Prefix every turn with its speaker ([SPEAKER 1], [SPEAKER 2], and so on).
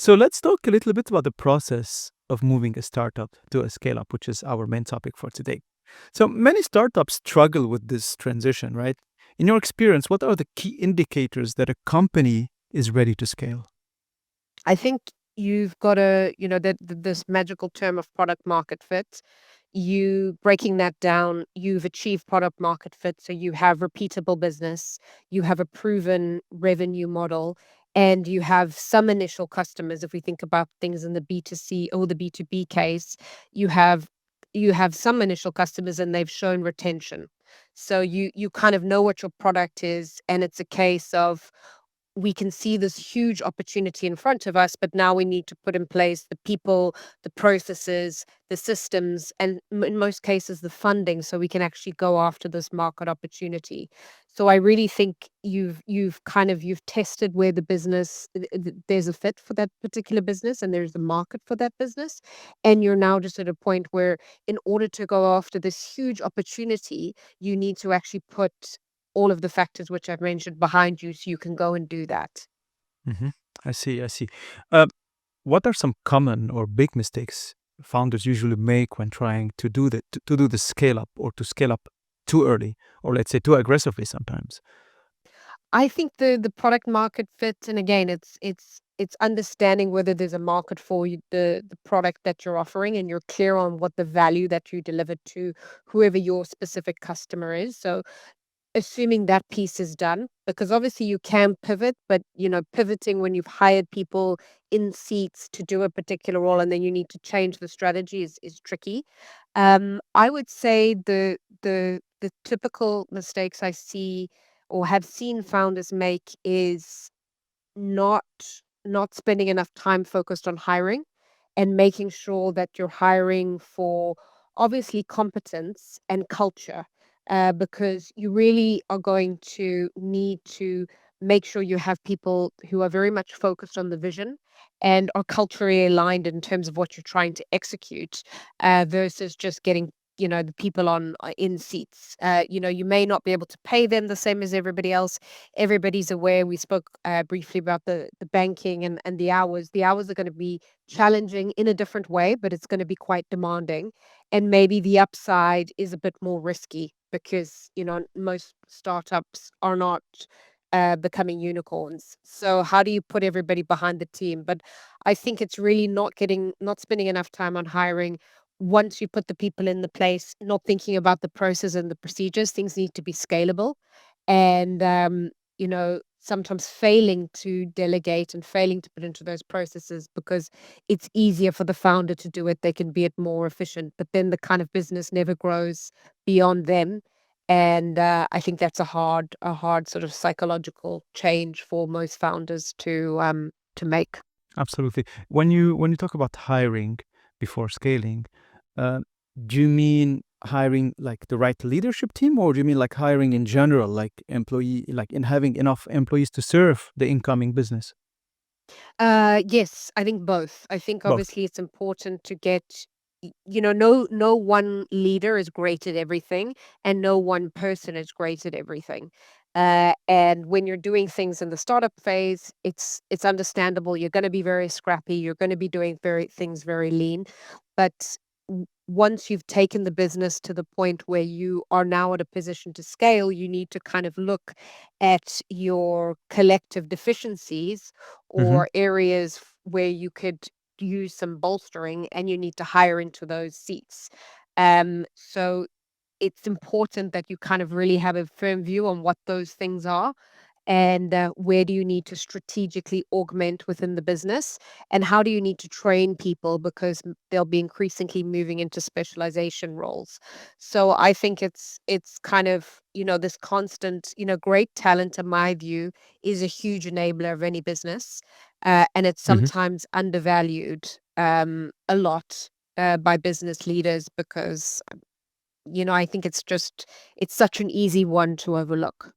[SPEAKER 1] So let's talk a little bit about the process of moving a startup to a scale up, which is our main topic for today. So many startups struggle with this transition, right? In your experience, what are the key indicators that a company is ready to scale?
[SPEAKER 2] I think you've got to, this magical term of product market fit. You breaking that down, you've achieved product market fit. So you have repeatable business, you have a proven revenue model, and you have some initial customers. If we think about things in the B2C or the B2B case, you have you have some initial customers and they've shown retention. So you kind of know what your product is, and it's a case of we can see this huge opportunity in front of us, but now we need to put in place the people, the processes, the systems, and in most cases, the funding so we can actually go after this market opportunity. So I really think you've tested where the business there's a fit for that particular business and there's a market for that business. And you're now just at a point where in order to go after this huge opportunity, you need to actually put all of the factors which I've mentioned behind you so you can go and do that.
[SPEAKER 1] Hmm. I see. I see. Uh, what are some common or big mistakes founders usually make when trying to do to do the scale up or to scale up too early, or let's say too aggressively sometimes?
[SPEAKER 2] I think the product market fit, and again, it's understanding whether there's a market for you, the product that you're offering, and you're clear on what the value that you deliver to whoever your specific customer is. So assuming that piece is done, because obviously you can pivot, but pivoting when you've hired people in seats to do a particular role and then you need to change the strategy is tricky. I would say the typical mistakes I see or have seen founders make is not not spending enough time focused on hiring and making sure that you're hiring for obviously competence and culture, because you really are going to need to make sure you have people who are very much focused on the vision and are culturally aligned in terms of what you're trying to execute, versus just getting the people on in seats. You may not be able to pay them the same as everybody else. Everybody's aware. We spoke briefly about the banking and the hours. The hours are going to be challenging in a different way, but it's going to be quite demanding. And maybe the upside is a bit more risky because most startups are not becoming unicorns. So how do you put everybody behind the team? But I think it's really not spending enough time on hiring. Once you put the people in the place, not thinking about the process and the procedures, things need to be scalable. And sometimes failing to delegate and failing to put into those processes because it's easier for the founder to do it. They can be it more efficient, but then the kind of business never grows beyond them. And I think that's a hard sort of psychological change for most founders to make.
[SPEAKER 1] Absolutely. When you talk about hiring before scaling, uh, do you mean hiring like the right leadership team, or do you mean like hiring in general, like employee, like in having enough employees to serve the incoming business?
[SPEAKER 2] Yes, I think both. I think
[SPEAKER 1] Both.
[SPEAKER 2] obviously it's important to get, no one leader is great at everything, and no one person is great at everything. And when you're doing things in the startup phase, it's understandable. You're going to be very scrappy. You're going to be doing very lean, but once you've taken the business to the point where you are now at a position to scale, you need to kind of look at your collective deficiencies
[SPEAKER 1] Hmm.
[SPEAKER 2] or areas where you could use some bolstering and you need to hire into those seats. So it's important that you kind of really have a firm view on what those things are and where do you need to strategically augment within the business and how do you need to train people because they'll be increasingly moving into specialization roles. So I think it's kind of this constant great talent in my view is a huge enabler of any business, and it's
[SPEAKER 1] Hmm.
[SPEAKER 2] sometimes undervalued a lot by business leaders because I think it's such an easy one to overlook.